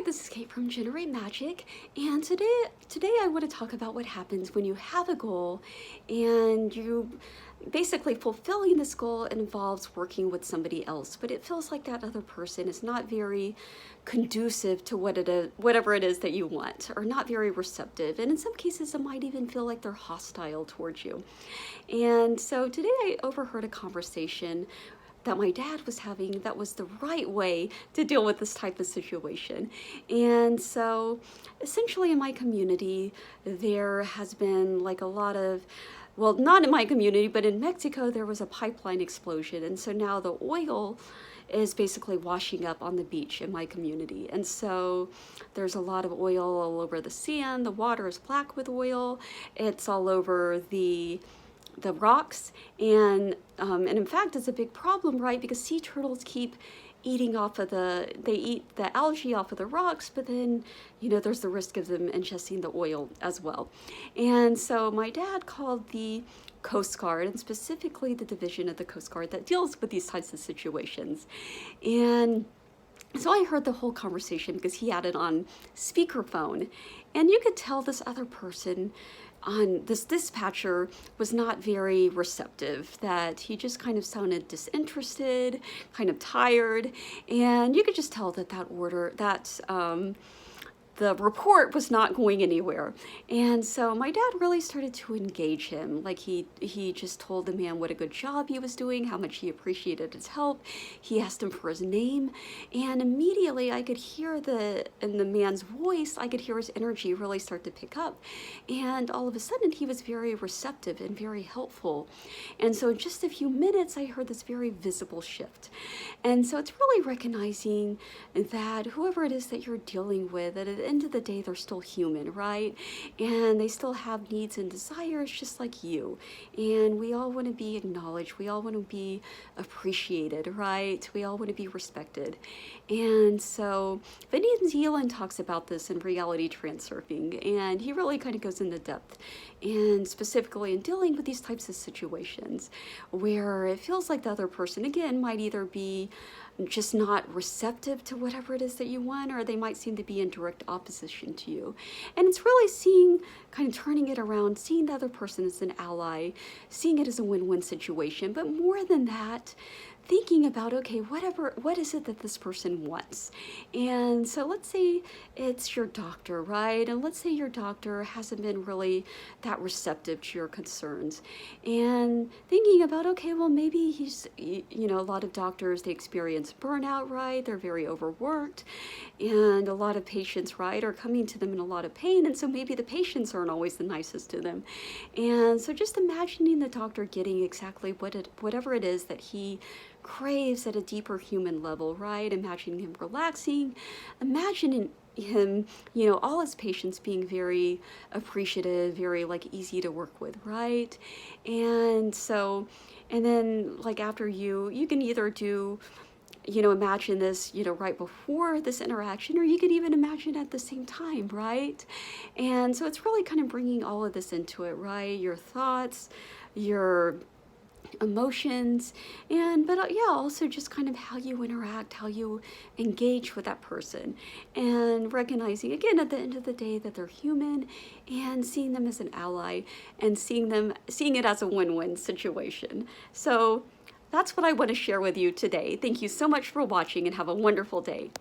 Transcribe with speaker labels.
Speaker 1: Hi, this is Kate from Generate Magic, and today I want to talk about what happens when you have a goal and you basically fulfilling this goal involves working with somebody else, but it feels like that other person is not very conducive to whatever it is that you want, or not very receptive, and in some cases it might even feel like they're hostile towards you. And so today I overheard a conversation that my dad was having that was the right way to deal with this type of situation. And so essentially in my community, there has been like a lot of, well, not in my community, but in Mexico, there was a pipeline explosion. And so now the oil is basically washing up on the beach in my community. And so there's a lot of oil all over the sand. The water is black with oil. It's all over the rocks, and in fact it's a big problem, right? Because sea turtles keep eating off of they eat the algae off of the rocks, but then there's the risk of them ingesting the oil as well. And so my dad called the Coast Guard, and specifically the division of the Coast Guard that deals with these types of situations. And so I heard the whole conversation because he had it on speakerphone, and you could tell this other person on this dispatcher was not very receptive, that he just kind of sounded disinterested, kind of tired, and you could just tell that the report was not going anywhere. And so my dad really started to engage him. Like he just told the man what a good job he was doing, how much he appreciated his help. He asked him for his name, and immediately I could hear in the man's voice, I could hear his energy really start to pick up. And all of a sudden he was very receptive and very helpful. And so in just a few minutes, I heard this very visible shift. And so it's really recognizing that whoever it is that you're dealing with, at the end of the day, they're still human, right? And they still have needs and desires just like you. And we all want to be acknowledged. We all want to be appreciated, right? We all want to be respected. And so Vinny Zealand talks about this in Reality Transurfing, and he really kind of goes into depth, and specifically in dealing with these types of situations where it feels like the other person, again, might either be just not receptive to whatever it is that you want, or they might seem to be in direct opposition to you. And it's really kind of turning it around, seeing the other person as an ally, seeing it as a win-win situation, but more than that, thinking about, okay, what is it that this person wants? And so let's say it's your doctor, right? And let's say your doctor hasn't been really that receptive to your concerns. And thinking about, okay, well, maybe he's, a lot of doctors, they experience burnout, right? They're very overworked. And a lot of patients, right, are coming to them in a lot of pain. And so maybe the patients aren't always the nicest to them. And so just imagining the doctor getting exactly whatever it is that he craves at a deeper human level, right? Imagining him relaxing, imagining him, all his patients being very appreciative, very easy to work with, right? And so, and then after you can either do, imagine this, right before this interaction, or you could even imagine at the same time, right? And so it's really kind of bringing all of this into it, right? Your thoughts, your emotions, but also just kind of how you interact, how you engage with that person, and recognizing again at the end of the day that they're human, and seeing them as an ally, and seeing it as a win-win situation. So that's what I want to share with you today. Thank you so much for watching, and have a wonderful day.